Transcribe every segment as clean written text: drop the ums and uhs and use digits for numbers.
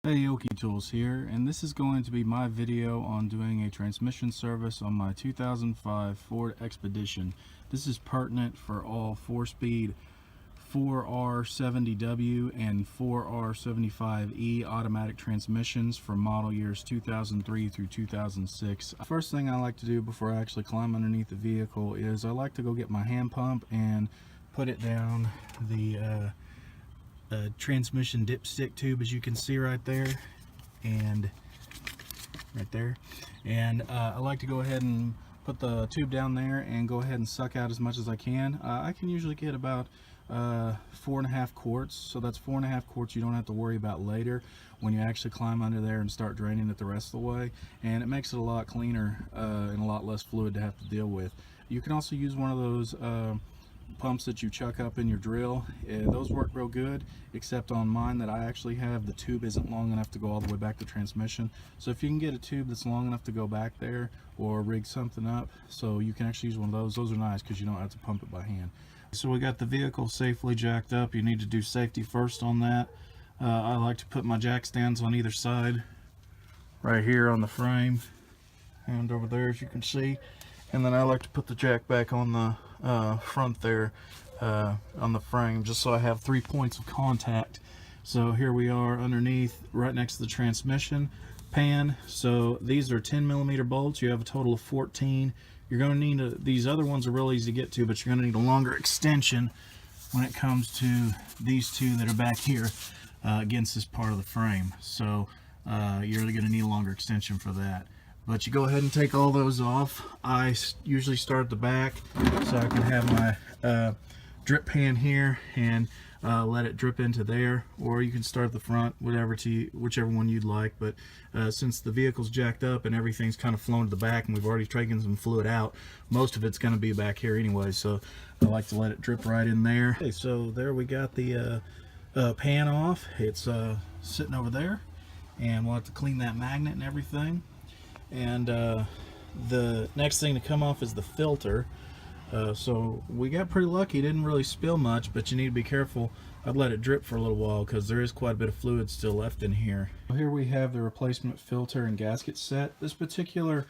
Hey, OkieTools here, and this is going to be my video on doing a transmission service on my 2005 Ford Expedition. This is pertinent for all 4-speed 4R70W and 4R75E automatic transmissions for model years 2003 through 2006. First thing I like to do before I actually climb underneath the vehicle is I like to go get my hand pump and put it down the transmission dipstick tube, as you can see right there and right there, and I like to go ahead and put the tube down there and go ahead and suck out as much as I can. I can usually get about 4.5 quarts, so that's 4.5 quarts you don't have to worry about later when you actually climb under there and start draining it the rest of the way, and it makes it a lot cleaner and a lot less fluid to have to deal with. You can also use one of those pumps that you chuck up in your drill. Those work real good, except on mine that I actually have, the tube isn't long enough to go all the way back to transmission. So if you can get a tube that's long enough to go back there, or rig something up so you can actually use one of those are nice because you don't have to pump it by hand. So we got the vehicle safely jacked up. You need to do safety first on that. I like to put my jack stands on either side, right here on the frame and over there, as you can see, and then I like to put the jack back on the front there on the frame, just so I have 3 points of contact. So here we are underneath, right next to the transmission pan. So these are 10mm bolts. You have a total of 14. You're going to need these other ones are real easy to get to, but you're going to need a longer extension when it comes to these two that are back here against this part of the frame. So you're going to need a longer extension for that. But you go ahead and take all those off. I usually start at the back so I can have my drip pan here and let it drip into there, or you can start at the front, whichever one you'd like. But since the vehicle's jacked up and everything's kind of flown to the back and we've already taken some fluid out, most of it's going to be back here anyway, so I like to let it drip right in there. Okay, so there we got the pan off. It's sitting over there, and we'll have to clean that magnet and everything. And the next thing to come off is the filter. So we got pretty lucky, it didn't really spill much, but you need to be careful. I'd let it drip for a little while because there is quite a bit of fluid still left in here. Here we have the replacement filter and gasket set. This particular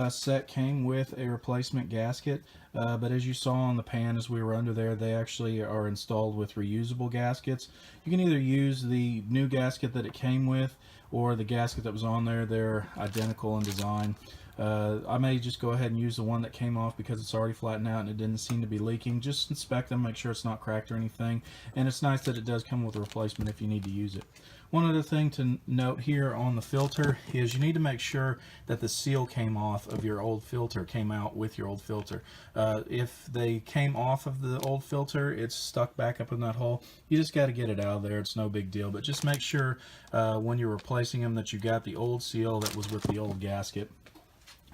set came with a replacement gasket, but as you saw on the pan as we were under there, they actually are installed with reusable gaskets. You can either use the new gasket that it came with or the gasket that was on there. They're identical in design. I may just go ahead and use the one that came off because it's already flattened out and it didn't seem to be leaking. Just inspect them, make sure it's not cracked or anything, and it's nice that it does come with a replacement if you need to use it. One other thing to note here on the filter is you need to make sure that the seal came off of your old filter, came out with your old filter. If they came off of the old filter, it's stuck back up in that hole. You just got to get it out of there. It's no big deal, but just make sure when you're replacing them that you got the old seal that was with the old gasket,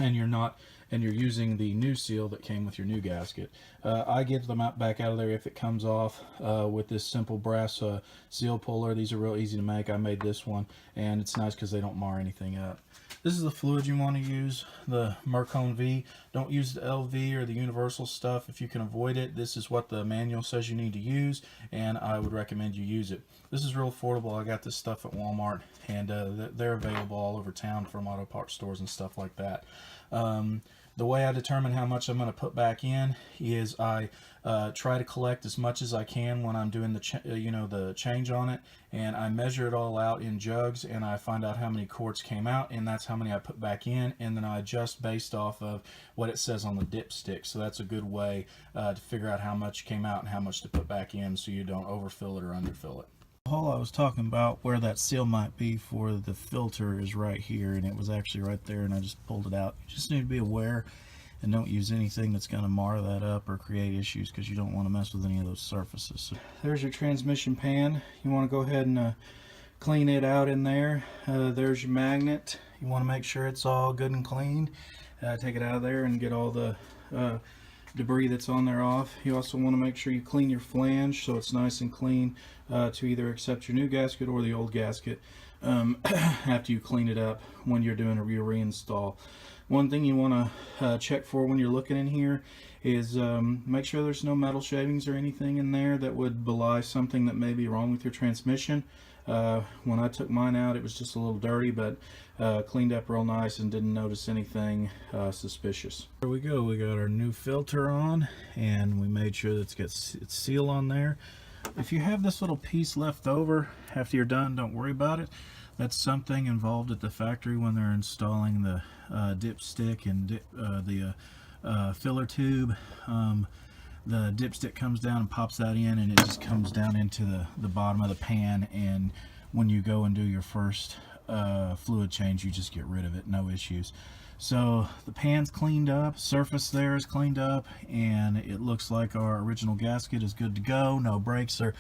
and you're using the new seal that came with your new gasket. I get them back out of there if it comes off with this simple brass seal puller. These are real easy to make. I made this one, and it's nice because they don't mar anything up. This is the fluid you want to use, the Mercone V. Don't use the LV or the universal stuff if you can avoid it. This is what the manual says you need to use, and I would recommend you use it. This is real affordable. I got this stuff at Walmart, and they're available all over town from auto parts stores and stuff like that. The way I determine how much I'm going to put back in is I try to collect as much as I can when I'm doing the change on it, and I measure it all out in jugs, and I find out how many quarts came out, and that's how many I put back in, and then I adjust based off of what it says on the dipstick. So that's a good way to figure out how much came out and how much to put back in, so you don't overfill it or underfill it. The hole I was talking about where that seal might be for the filter is right here, and it was actually right there, and I just pulled it out. You just need to be aware and don't use anything that's going to mar that up or create issues, because you don't want to mess with any of those surfaces. So there's your transmission pan. You want to go ahead and clean it out in there. There's your magnet. You want to make sure it's all good and clean. Take it out of there and get all the debris that's on there off. You also want to make sure you clean your flange so it's nice and clean to either accept your new gasket or the old gasket after you clean it up when you're doing a reinstall. One thing you want to check for when you're looking in here is make sure there's no metal shavings or anything in there that would belie something that may be wrong with your transmission. When I took mine out, it was just a little dirty, but cleaned up real nice and didn't notice anything suspicious. There we go. We got our new filter on, and we made sure that it's got its seal on there. If you have this little piece left over after you're done, don't worry about it. That's something involved at the factory when they're installing the dipstick and the filler tube. The dipstick comes down and pops that in, and it just comes down into the bottom of the pan, and when you go and do your first fluid change, you just get rid of it, no issues. So the pan's cleaned up, surface there is cleaned up, and it looks like our original gasket is good to go. No breaks or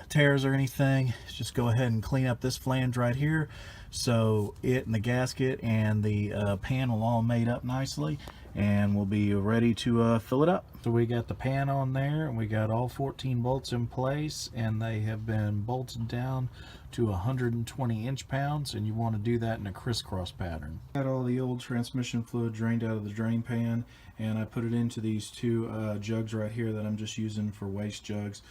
tears or anything. Just go ahead and clean up this flange right here, so it and the gasket and the pan will all made up nicely, and we'll be ready to fill it up. So we got the pan on there, and we got all 14 bolts in place, and they have been bolted down to 120 inch-pounds, and you want to do that in a crisscross pattern. Got all the old transmission fluid drained out of the drain pan, and I put it into these two jugs right here that I'm just using for waste jugs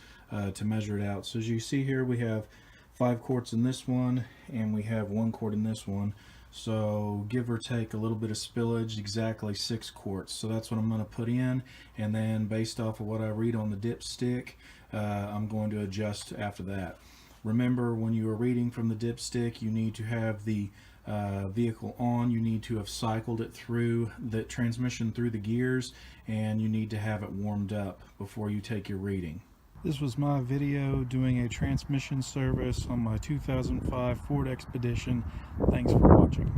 to measure it out. So as you see here, we have 5 quarts in this one, and we have 1 quart in this one. So give or take a little bit of spillage, exactly 6 quarts. So that's what I'm going to put in, and then based off of what I read on the dipstick, I'm going to adjust after that. Remember, when you are reading from the dipstick, you need to have the vehicle on, you need to have cycled it through the transmission through the gears, and you need to have it warmed up before you take your reading. This was my video doing a transmission service on my 2005 Ford Expedition. Thanks for watching.